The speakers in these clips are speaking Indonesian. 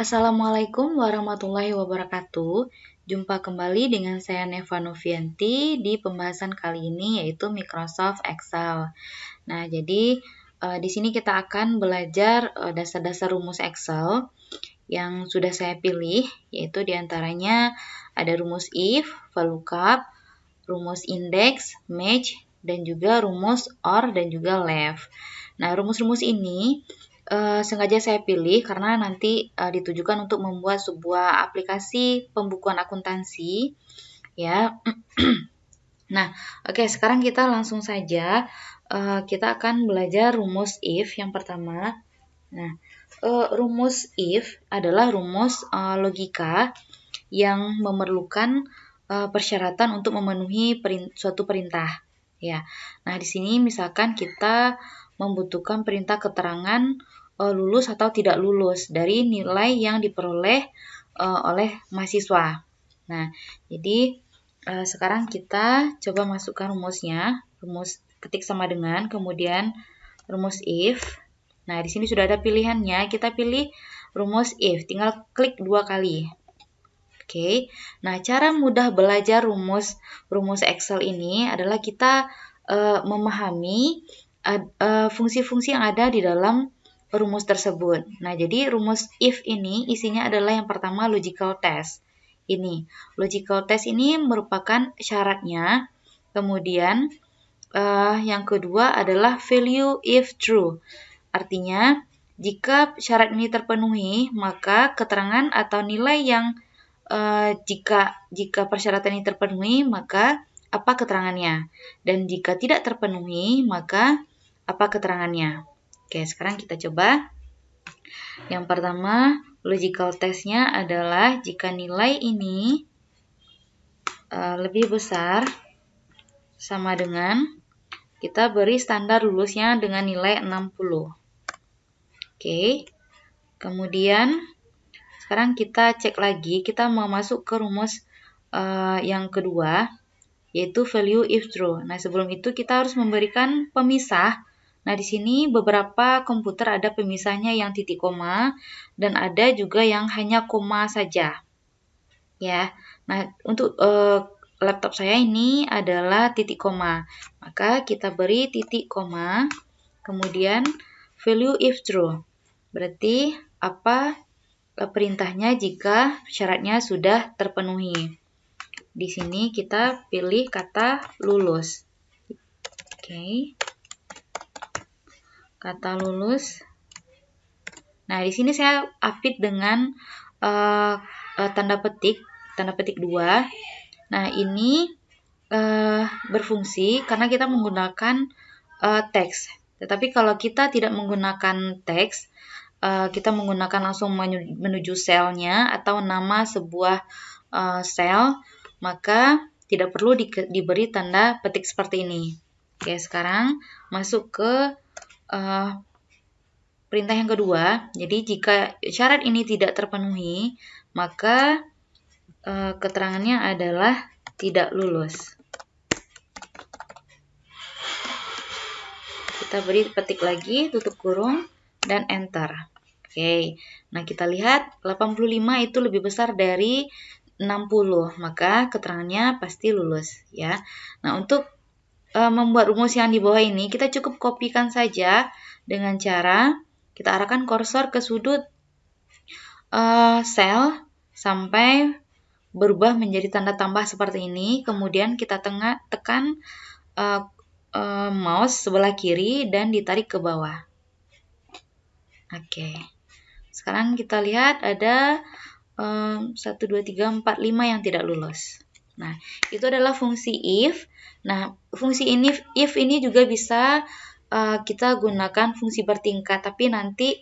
Assalamualaikum warahmatullahi wabarakatuh. Jumpa kembali dengan saya Neva Novianti di pembahasan kali ini yaitu Microsoft Excel. Nah, jadi di sini kita akan belajar dasar-dasar rumus Excel yang sudah saya pilih, yaitu diantaranya ada rumus if, VLOOKUP, rumus index, match, dan juga rumus OR dan juga left. Nah, rumus-rumus ini sengaja saya pilih karena nanti ditujukan untuk membuat sebuah aplikasi pembukuan akuntansi, ya. Nah, oke, sekarang kita langsung saja kita akan belajar rumus if yang pertama. Nah, rumus if adalah rumus logika yang memerlukan persyaratan untuk memenuhi suatu perintah, ya. Nah, di sini misalkan kita membutuhkan perintah keterangan lulus atau tidak lulus dari nilai yang diperoleh oleh mahasiswa. Nah, jadi sekarang kita coba masukkan rumusnya, rumus ketik sama dengan, kemudian rumus if. Nah, di sini sudah ada pilihannya, kita pilih rumus if, tinggal klik 2 kali. Oke. Nah, cara mudah belajar rumus Excel ini adalah kita memahami fungsi-fungsi yang ada di dalam rumus tersebut. Nah, jadi rumus if ini isinya adalah yang pertama logical test. Ini, logical test ini merupakan syaratnya. Kemudian yang kedua adalah value if true. Artinya, jika syarat ini terpenuhi, maka keterangan atau nilai yang jika persyaratan ini terpenuhi, maka apa keterangannya? Dan jika tidak terpenuhi, maka apa keterangannya? Oke, sekarang kita coba. Yang pertama, logical test-nya adalah jika nilai ini lebih besar sama dengan, kita beri standar lulusnya dengan nilai 60. Oke, kemudian sekarang kita cek lagi, kita mau masuk ke rumus yang kedua, yaitu value if true. Nah, sebelum itu kita harus memberikan pemisah. Nah, di sini beberapa komputer ada pemisahnya yang titik koma dan ada juga yang hanya koma saja. Ya. Nah, untuk laptop saya ini adalah titik koma. Maka kita beri titik koma, kemudian value if true. Berarti apa perintahnya jika syaratnya sudah terpenuhi. Di sini kita pilih kata lulus. Oke. Kata lulus. Nah, di sini saya update dengan tanda petik 2. Nah, ini berfungsi karena kita menggunakan teks. Tetapi kalau kita tidak menggunakan teks, kita menggunakan langsung menuju selnya atau nama sebuah sel, maka tidak perlu diberi tanda petik seperti ini. Oke, sekarang masuk ke perintah yang kedua. Jadi jika syarat ini tidak terpenuhi, maka keterangannya adalah tidak lulus. Kita beri petik lagi, tutup kurung, dan enter. Oke, nah kita lihat 85 itu lebih besar dari 60, maka keterangannya pasti lulus, ya. Nah, untuk membuat rumus yang di bawah ini, kita cukup kopikan saja dengan cara kita arahkan kursor ke sudut sel sampai berubah menjadi tanda tambah seperti ini. Kemudian kita tekan mouse sebelah kiri dan ditarik ke bawah. Oke. Sekarang kita lihat ada 1, 2, 3, 4, 5 yang tidak lulus. Nah, itu adalah fungsi if. Nah, fungsi if ini juga bisa kita gunakan fungsi bertingkat, tapi nanti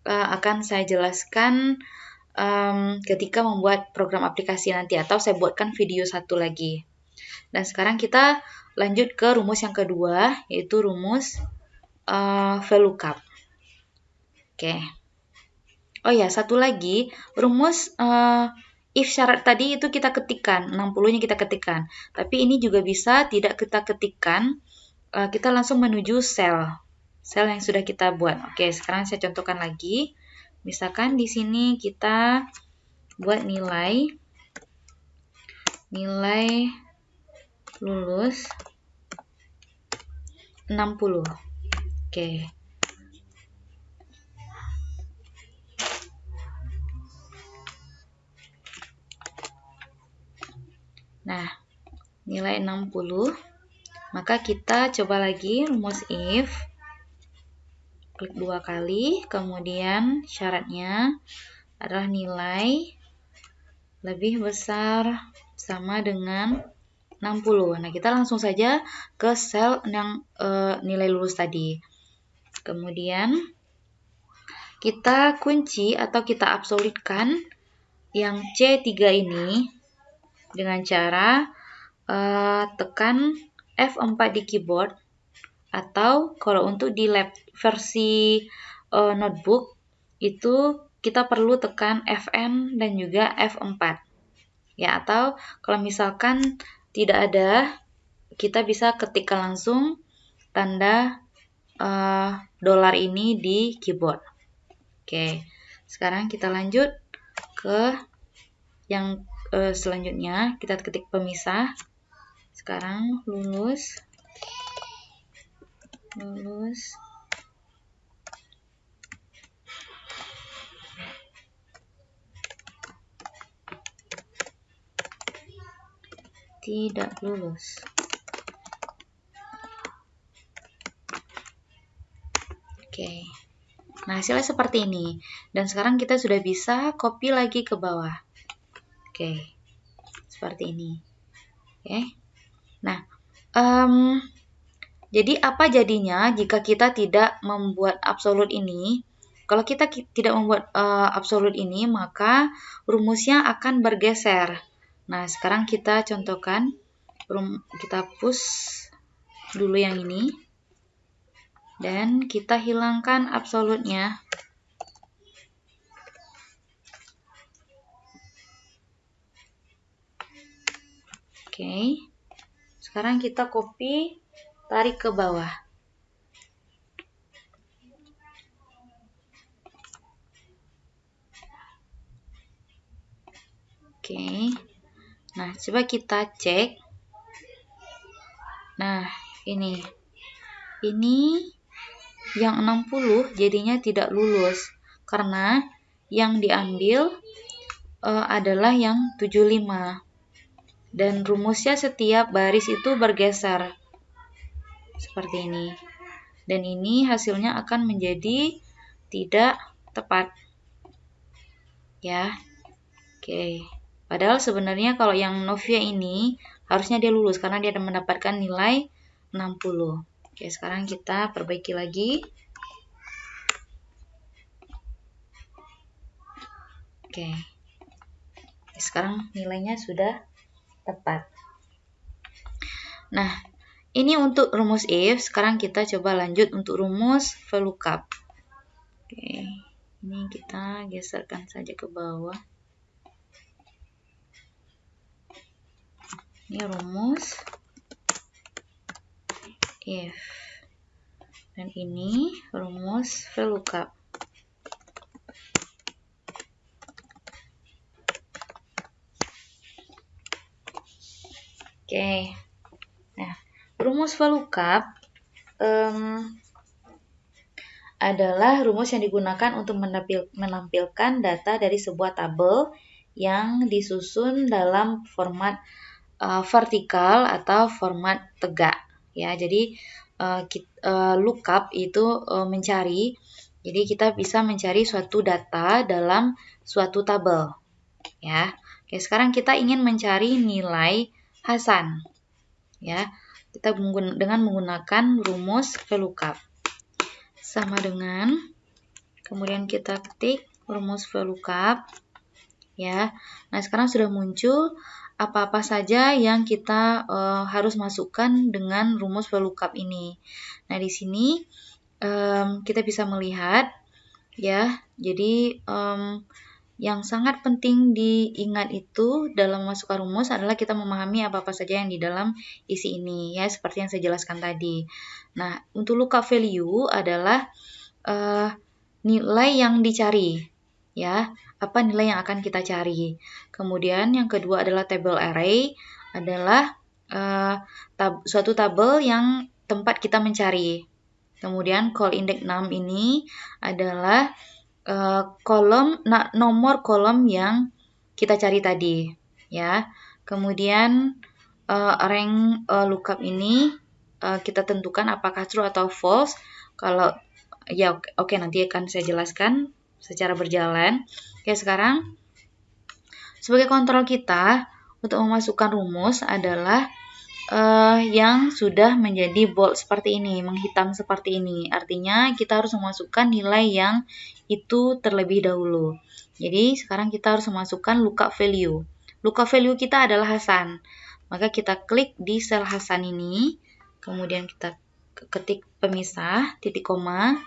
akan saya jelaskan ketika membuat program aplikasi nanti, atau saya buatkan video satu lagi. Dan sekarang kita lanjut ke rumus yang kedua, yaitu rumus VLOOKUP. Oke. Oh ya, satu lagi, rumus if syarat tadi itu kita ketikkan, 60-nya kita ketikkan. Tapi ini juga bisa tidak kita ketikkan, kita langsung menuju sel yang sudah kita buat. Oke, sekarang saya contohkan lagi. Misalkan di sini kita buat nilai lulus 60. Oke. Nah, nilai 60. Maka kita coba lagi rumus if. Klik 2 kali, kemudian syaratnya adalah nilai lebih besar sama dengan 60. Nah, kita langsung saja ke sel yang nilai lulus tadi. Kemudian kita kunci atau kita absolutkan yang C3 ini dengan cara tekan F4 di keyboard, atau kalau untuk di lab versi notebook itu kita perlu tekan Fn dan juga F4 ya, atau kalau misalkan tidak ada, kita bisa ketikkan langsung tanda dolar ini di keyboard. Oke, sekarang kita lanjut ke yang selanjutnya. Kita ketik pemisah. Sekarang lulus tidak lulus. Oke. Nah, hasilnya seperti ini. Dan sekarang kita sudah bisa copy lagi ke bawah. Oke. Seperti ini. Oke. Nah, jadi apa jadinya jika kita tidak membuat absolut ini? Kalau kita tidak membuat absolut ini, maka rumusnya akan bergeser. Nah, sekarang kita contohkan. Kita push dulu yang ini. Dan kita hilangkan absolutnya. Oke. Sekarang kita copy, tarik ke bawah. Oke. Nah, coba kita cek. Nah, ini yang 60 jadinya tidak lulus karena yang diambil adalah yang 75. Dan rumusnya setiap baris itu bergeser. Seperti ini. Dan ini hasilnya akan menjadi tidak tepat. Ya. Oke. Padahal sebenarnya kalau yang Novia ini harusnya dia lulus karena dia mendapatkan nilai 60. Oke, sekarang kita perbaiki lagi. Oke. Sekarang nilainya sudah tepat. Nah, ini untuk rumus if. Sekarang kita coba lanjut untuk rumus VLOOKUP. Oke, ini kita geserkan saja ke bawah. Ini rumus if. Dan ini rumus VLOOKUP. Oke. Nah, rumus VLOOKUP adalah rumus yang digunakan untuk menampilkan data dari sebuah tabel yang disusun dalam format vertikal atau format tegak. Ya, jadi lookup itu mencari. Jadi kita bisa mencari suatu data dalam suatu tabel. Ya. Oke, sekarang kita ingin mencari nilai Hasan. Ya, kita dengan menggunakan rumus VLOOKUP. Sama dengan, kemudian kita ketik rumus VLOOKUP. Ya, nah sekarang sudah muncul apa-apa saja yang kita harus masukkan dengan rumus VLOOKUP ini. Nah, di sini kita bisa melihat, ya, jadi yang sangat penting diingat itu dalam memasukkan rumus adalah kita memahami apa-apa saja yang di dalam isi ini, ya, seperti yang saya jelaskan tadi. Nah, untuk lookup value adalah nilai yang dicari. ya, apa nilai yang akan kita cari. Kemudian yang kedua adalah table array, adalah suatu tabel yang tempat kita mencari. Kemudian call index num ini adalah nomor kolom yang kita cari tadi, ya. Kemudian rank lookup ini kita tentukan apakah true atau false. Kalau ya oke, nanti akan saya jelaskan secara berjalan. Oke, sekarang sebagai kontrol kita untuk memasukkan rumus adalah yang sudah menjadi bold seperti ini, menghitam seperti ini. Artinya kita harus memasukkan nilai yang itu terlebih dahulu. Jadi sekarang kita harus memasukkan lookup value. Lookup value kita adalah Hasan. Maka kita klik di sel Hasan ini, kemudian kita ketik pemisah, titik koma,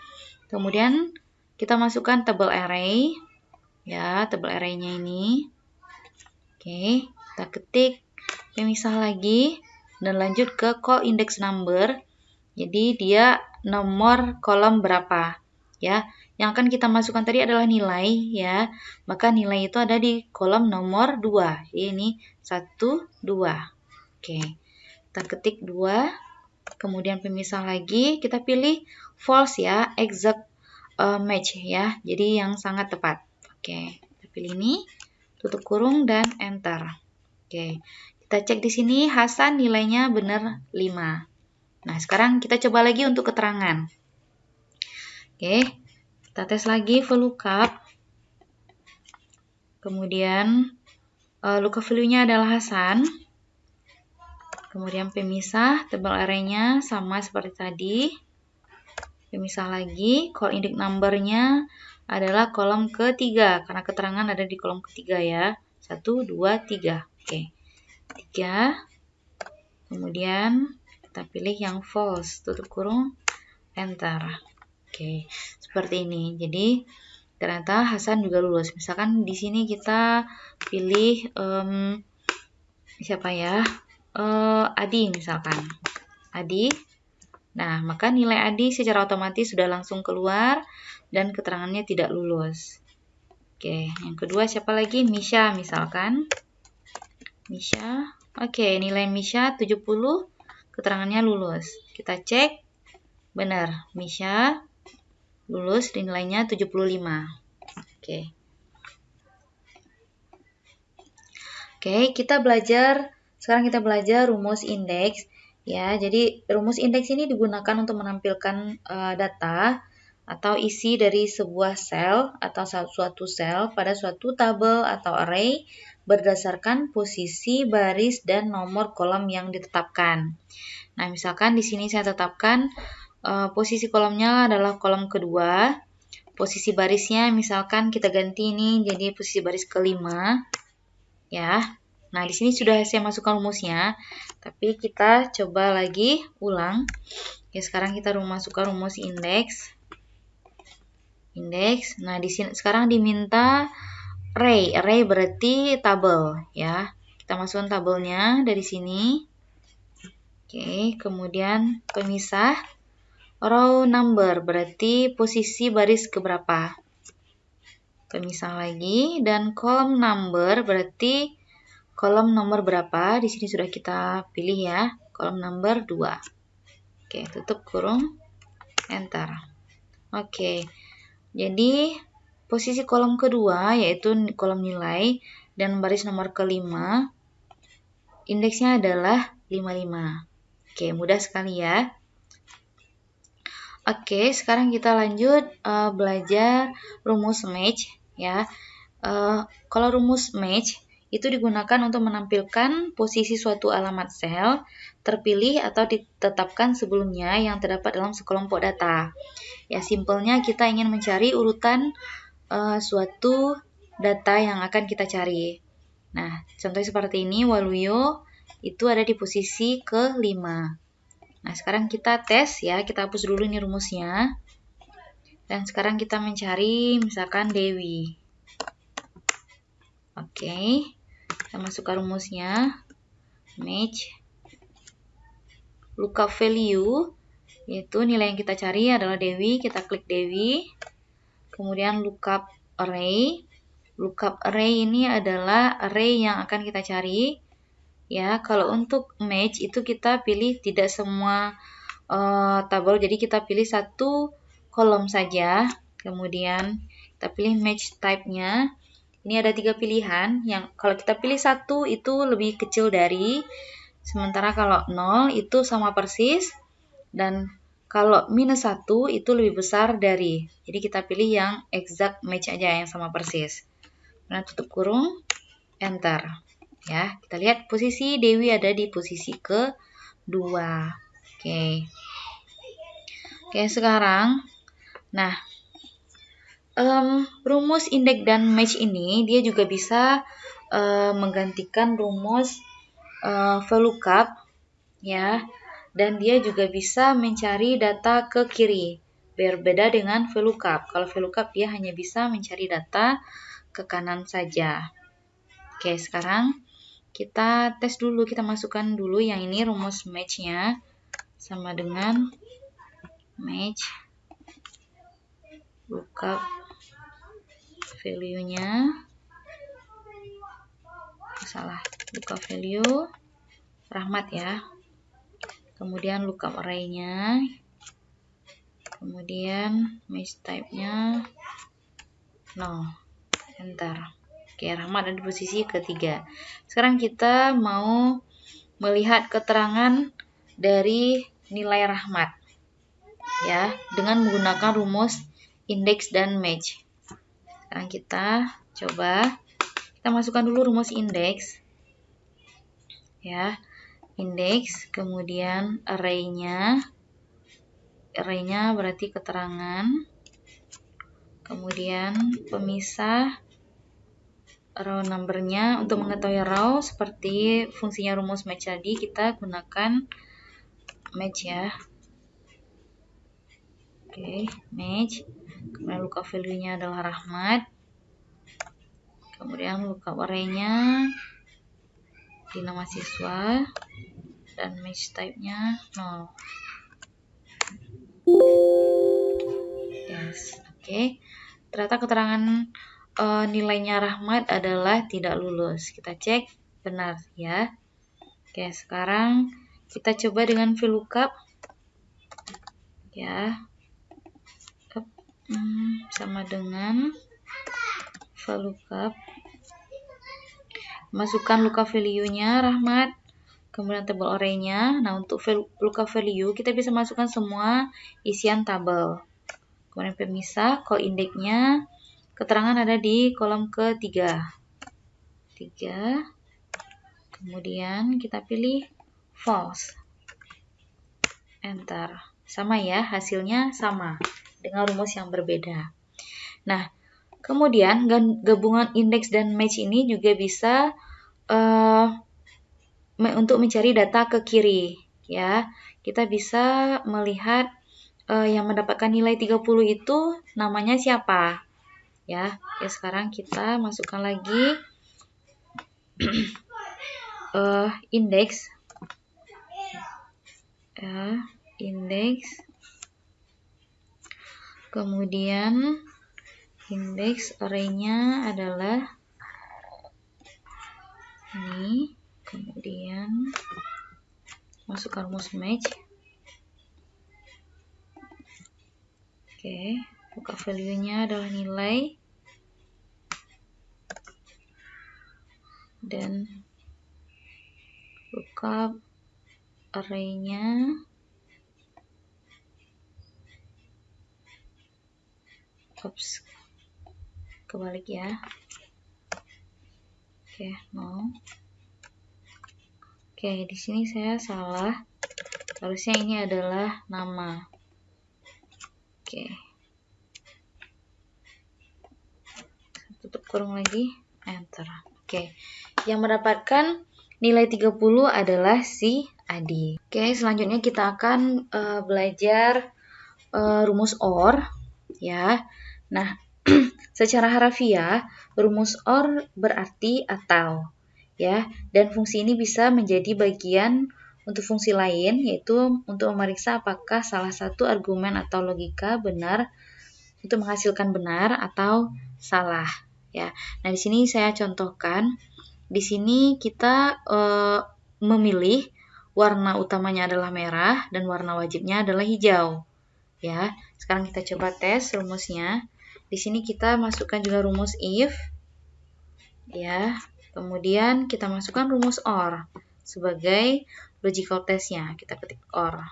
kemudian kita masukkan table array, ya, table array-nya ini. Oke, kita ketik pemisah lagi, dan lanjut ke call index number. Jadi dia nomor kolom berapa, ya. Yang akan kita masukkan tadi adalah nilai, ya. Maka nilai itu ada di kolom nomor 2. Jadi ini 1, 2. Oke. Kita ketik 2. Kemudian pemisah lagi, kita pilih false, ya, exact match, ya. Jadi yang sangat tepat. Oke. Kita pilih ini, tutup kurung dan enter. Oke. Kita cek di sini Hasan nilainya benar 5. Nah, sekarang kita coba lagi untuk keterangan. Oke, kita tes lagi VLOOKUP. Kemudian lookup value-nya adalah Hasan. Kemudian pemisah, table array-nya sama seperti tadi. Pemisah lagi, call index number-nya adalah kolom ketiga, karena keterangan ada di kolom ketiga, ya. 1, 2, 3. Oke. 3, kemudian kita pilih yang false, tutup kurung, enter. Oke, seperti ini. Jadi ternyata Hasan juga lulus. Misalkan di sini kita pilih siapa ya, Adi misalkan, Adi. Nah, maka nilai Adi secara otomatis sudah langsung keluar dan keterangannya tidak lulus. Oke, yang kedua siapa lagi? Misha misalkan. Misha, oke, nilai Misha 70, keterangannya lulus. Kita cek, benar, Misha lulus, nilainya 75. Oke. Oke, sekarang kita belajar rumus indeks. Ya, jadi rumus indeks ini digunakan untuk menampilkan data atau isi dari sebuah sel atau suatu sel pada suatu tabel atau array berdasarkan posisi baris dan nomor kolom yang ditetapkan. Nah, misalkan di sini saya tetapkan posisi kolomnya adalah kolom kedua. Posisi barisnya misalkan kita ganti ini jadi posisi baris kelima. Ya. Nah, di sini sudah saya masukkan rumusnya, tapi kita coba lagi ulang. Ya, sekarang kita masukkan rumus indeks. Nah, di sini sekarang diminta array. Array berarti tabel, ya. Kita masukkan tabelnya dari sini. Oke, kemudian pemisah. Row number berarti posisi baris keberapa. Pemisah lagi, dan column number berarti kolom nomor berapa. Di sini sudah kita pilih, ya, kolom number 2. Oke, tutup kurung, enter. Oke, jadi posisi kolom kedua yaitu kolom nilai dan baris nomor kelima, indeksnya adalah 55. Oke, mudah sekali, ya. Oke, sekarang kita lanjut belajar rumus match, ya. Kalau rumus match itu digunakan untuk menampilkan posisi suatu alamat sel terpilih atau ditetapkan sebelumnya yang terdapat dalam sekelompok data. Ya, simpelnya kita ingin mencari urutan suatu data yang akan kita cari. Nah, contohnya seperti ini, Waluyo itu ada di posisi ke-5. Nah, sekarang kita tes, ya, kita hapus dulu ini rumusnya. Dan sekarang kita mencari misalkan Dewi. Oke, kita masukkan rumusnya. Match. Lookup value, yaitu nilai yang kita cari adalah Dewi. Kita klik Dewi. Kemudian lookup array. Lookup array ini adalah array yang akan kita cari. Ya, kalau untuk match itu kita pilih tidak semua tabel, jadi kita pilih satu kolom saja. Kemudian kita pilih match type-nya. Ini ada 3 pilihan. Yang kalau kita pilih 1 itu lebih kecil dari, sementara kalau 0 itu sama persis, dan kalau -1 itu lebih besar dari. Jadi kita pilih yang exact match aja, yang sama persis. Nah, tutup kurung, enter. Ya, kita lihat posisi Dewi ada di posisi kedua. Oke. Oke, sekarang, nah, rumus indeks dan match ini dia juga bisa menggantikan rumus VLOOKUP, ya, dan dia juga bisa mencari data ke kiri. Berbeda dengan VLOOKUP. Kalau VLOOKUP dia hanya bisa mencari data ke kanan saja. Oke, sekarang kita tes dulu, kita masukkan dulu yang ini rumus match-nya sama dengan match lookup value-nya, salah, lookup value Rahmat ya, kemudian lookup array-nya, kemudian match type-nya 0, enter. Oke, Rahmat ada di posisi ketiga. Sekarang kita mau melihat keterangan dari nilai Rahmat, ya, dengan menggunakan rumus indeks dan match. Sekarang kita coba, kita masukkan dulu rumus indeks, ya, indeks, kemudian array-nya berarti keterangan, kemudian pemisah row number-nya. Untuk mengetahui row seperti fungsinya rumus match tadi, kita gunakan match ya. Oke, match. Kemudian lookup value-nya adalah Rahmat. Kemudian lookup array-nya di nama siswa, dan match type-nya 0. Yes, oke. Ternyata keterangan nilainya Rahmat adalah tidak lulus. Kita cek benar ya. Oke, sekarang kita coba dengan VLOOKUP. Ya. Sama dengan VLOOKUP. Masukkan lookup value-nya Rahmat, kemudian tabel array-nya. Nah, untuk lookup value kita bisa masukkan semua isian tabel. Kemudian pemisah, call indeks-nya, keterangan ada di kolom ketiga. 3. Kemudian kita pilih false. Enter. Sama ya, hasilnya sama dengan rumus yang berbeda. Nah, kemudian gabungan indeks dan match ini juga bisa untuk mencari data ke kiri, ya. Kita bisa melihat yang mendapatkan nilai 30 itu namanya siapa, ya. Ya, sekarang kita masukkan lagi indeks, indeks, kemudian indeks array-nya adalah ini, kemudian masukkan rumus match. Oke, buka value-nya adalah nilai, dan lookup array-nya kebalik ya. Oke, no. Oke, di sini saya salah. Harusnya ini adalah nama. Oke. Tutup kurung lagi, enter. Oke. Yang mendapatkan nilai 30 adalah si Adi. Oke, selanjutnya kita akan belajar rumus OR, ya. Nah, secara harafiah, rumus OR berarti atau, ya. Dan fungsi ini bisa menjadi bagian untuk fungsi lain, yaitu untuk memeriksa apakah salah satu argumen atau logika benar itu menghasilkan benar atau salah ya. Nah, di sini saya contohkan. Di sini kita memilih warna utamanya adalah merah dan warna wajibnya adalah hijau. Ya, sekarang kita coba tes rumusnya. Di sini kita masukkan juga rumus if. Ya, kemudian kita masukkan rumus OR sebagai logical testnya. Kita ketik OR.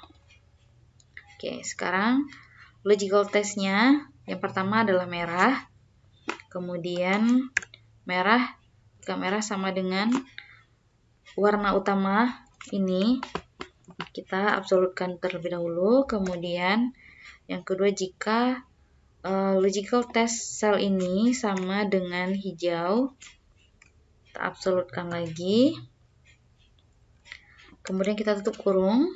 Oke, sekarang logical testnya yang pertama adalah merah. Kemudian merah, jika merah sama dengan warna utama ini, kita absolutkan terlebih dahulu. Kemudian yang kedua, jika logical test sel ini sama dengan hijau, kita absolutkan lagi. Kemudian kita tutup kurung,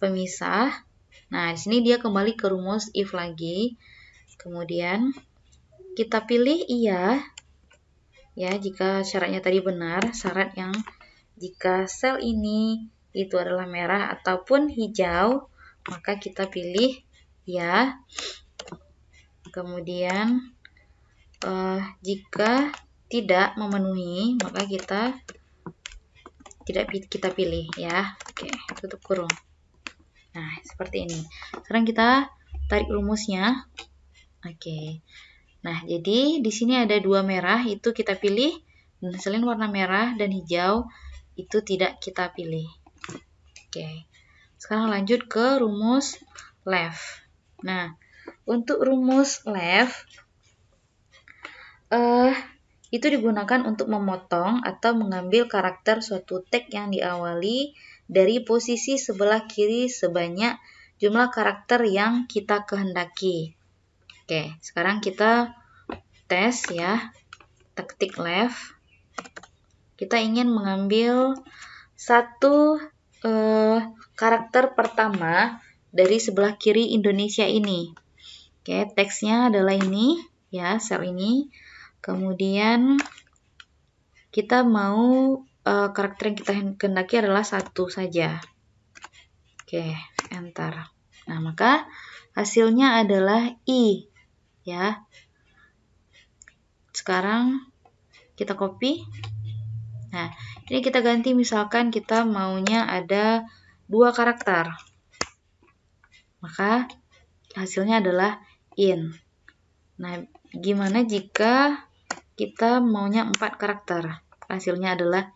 pemisah. Nah, di sini dia kembali ke rumus if lagi. Kemudian kita pilih iya. Ya, jika syaratnya tadi benar, syarat yang jika sel ini itu adalah merah ataupun hijau, maka kita pilih ya. Kemudian jika tidak memenuhi, maka kita pilih ya. Oke, tutup kurung. Nah, seperti ini. Sekarang kita tarik rumusnya. Oke. Nah, jadi di sini ada dua merah, itu kita pilih. Dan selain warna merah dan hijau, itu tidak kita pilih. Oke. Sekarang lanjut ke rumus left. Nah, untuk rumus left, itu digunakan untuk memotong atau mengambil karakter suatu teks yang diawali dari posisi sebelah kiri sebanyak jumlah karakter yang kita kehendaki. Oke, sekarang kita tes ya. Kita ketik left. Kita ingin mengambil satu karakter pertama dari sebelah kiri Indonesia ini. Oke, teksnya adalah ini ya, sel ini. Kemudian kita mau karakter yang kita kehendaki adalah satu saja. Oke, enter. Nah, maka hasilnya adalah I ya. Sekarang kita copy. Nah, ini kita ganti, misalkan kita maunya ada 2 karakter. Maka hasilnya adalah in. Nah, gimana jika kita maunya 4 karakter? Hasilnya adalah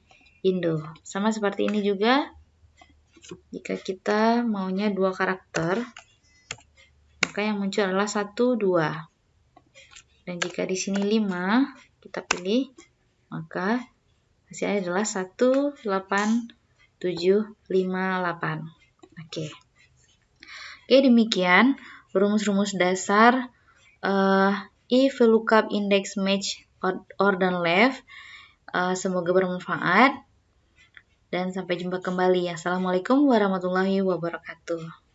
Indo. Sama seperti ini juga. Jika kita maunya 2 karakter, maka yang muncul adalah 1, 2. Dan jika di sini 5, kita pilih, maka hasilnya adalah 1, 8, 7, 5, 8. Oke. Oke, demikian rumus-rumus dasar if VLOOKUP index match OR dan left. Semoga bermanfaat dan sampai jumpa kembali. Assalamualaikum warahmatullahi wabarakatuh.